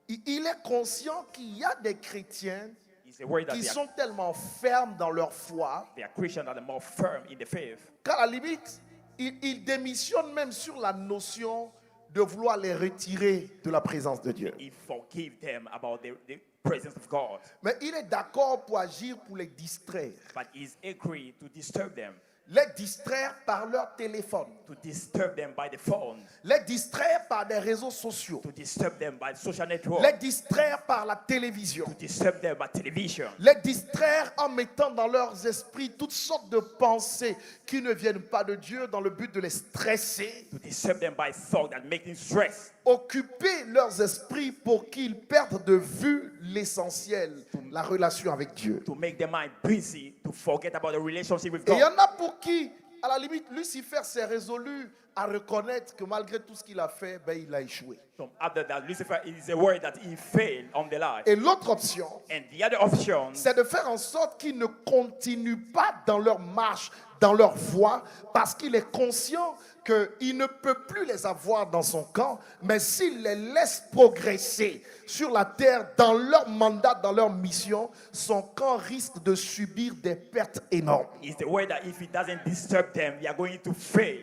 il est conscient qu'il y a des chrétiens He's aware that qui they sont tellement fermes dans leur foi are Christians that are more firm in the faith. qu'à la limite, il démissionne même sur la notion de vouloir les retirer de la présence de Dieu. He forgive them about the presence of God, Mais il est d'accord pour agir pour les distraire. but he's agreed to disturb them, Les distraire par leur téléphone. to disturb them by the phone, Les distraire par des réseaux sociaux. to disturb them by social network, Les distraire par la télévision. to disturb them by television, Les distraire en mettant dans leurs esprits toutes sortes de pensées qui ne viennent pas de Dieu dans le but de les stresser. to disturb them by thought that make them stress, Occuper leurs esprits pour qu'ils perdent de vue l'essentiel, la relation avec Dieu. to make their mind busy, to forget about the relationship with Et il y God. en a pour qui, à la limite, Lucifer s'est résolu à reconnaître que malgré tout ce qu'il a fait, ben, il a échoué. So after that, Lucifer is aware that he failed on the life. Et l'autre option, And the other option c'est de faire en sorte qu'ils ne continuent pas dans leur marche, dans leur voie, parce qu'il est conscient qu'il ne peut plus les avoir dans son camp, mais s'il les laisse progresser sur la terre, dans leur mandat, dans leur mission, son camp risque de subir des pertes énormes. is aware that if he doesn't disturb them, they are going to fail.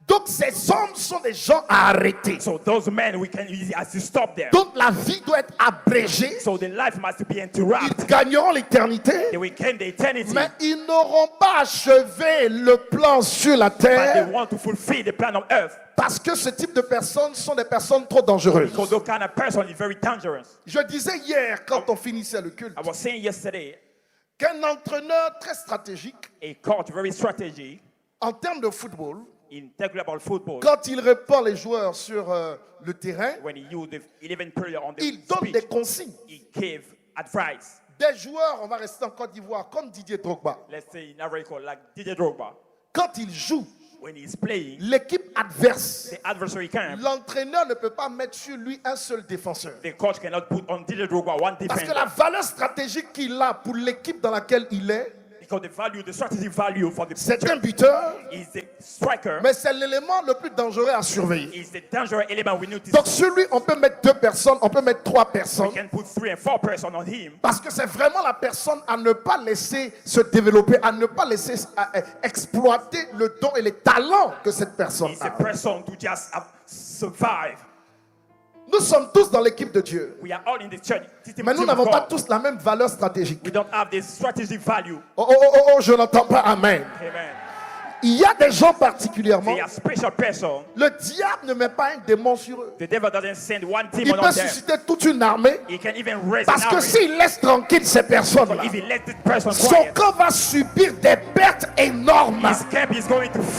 Donc ces hommes sont des gens à arrêter. So those men, we can easily as to stop them. Donc la vie doit être abrégée. So the life must be Ils interrupted. gagneront l'éternité, They will gain the eternity, mais ils n'auront pas achevé le plan sur la but they terre. want to fulfill the plan of earth. Parce que ce type de personnes sont des personnes trop dangereuses. Because those kind of person is very dangerous. Je disais hier, quand on finissait le culte, I was saying yesterday, qu'un entraîneur très stratégique a coach very strategy en termes de football, in talking about football, quand il répand les joueurs sur le terrain, when he used the 11 player on the il donne speech, des consignes. he gave advice. Des joueurs, on va rester en Côte d'Ivoire, comme Didier Drogba. Let's say in Africa, like DJ Drogba, Quand il joue, when he's playing, l'équipe adverse, the adversary camp, l'entraîneur ne peut pas mettre sur lui un seul défenseur. the coach cannot put on DJ Drogba one Parce que defender. la valeur stratégique qu'il a pour l'équipe dans laquelle il est, Because the value, the strategic value for the c'est un buteur, is the striker, mais c'est l'élément le plus dangereux à surveiller. is the dangerous element we need to Donc sur lui, on peut mettre 2 personnes, on peut mettre 3 we personnes. can put 3 and 4 person on him. Parce que c'est vraiment la personne à ne pas laisser se développer, à ne pas laisser exploiter le don et les talents que cette personne It's a a. person to just survive. Nous sommes tous dans l'équipe de Dieu. We are all in the church. Mais nous n'avons pas tous la même valeur stratégique. We don't have this strategic value. Oh, oh, oh, oh, je n'entends pas Amen. Amen. Il y a des gens particulièrement, They are special person. le diable ne met pas un démon sur eux. The devil doesn't send one Il demon peut on them. susciter toute une armée. He can even raise Parce an que army. s'il laisse tranquille ces personnes-là, If he let this person son quiet, camp va subir des pertes énormes. his camp is going to fail.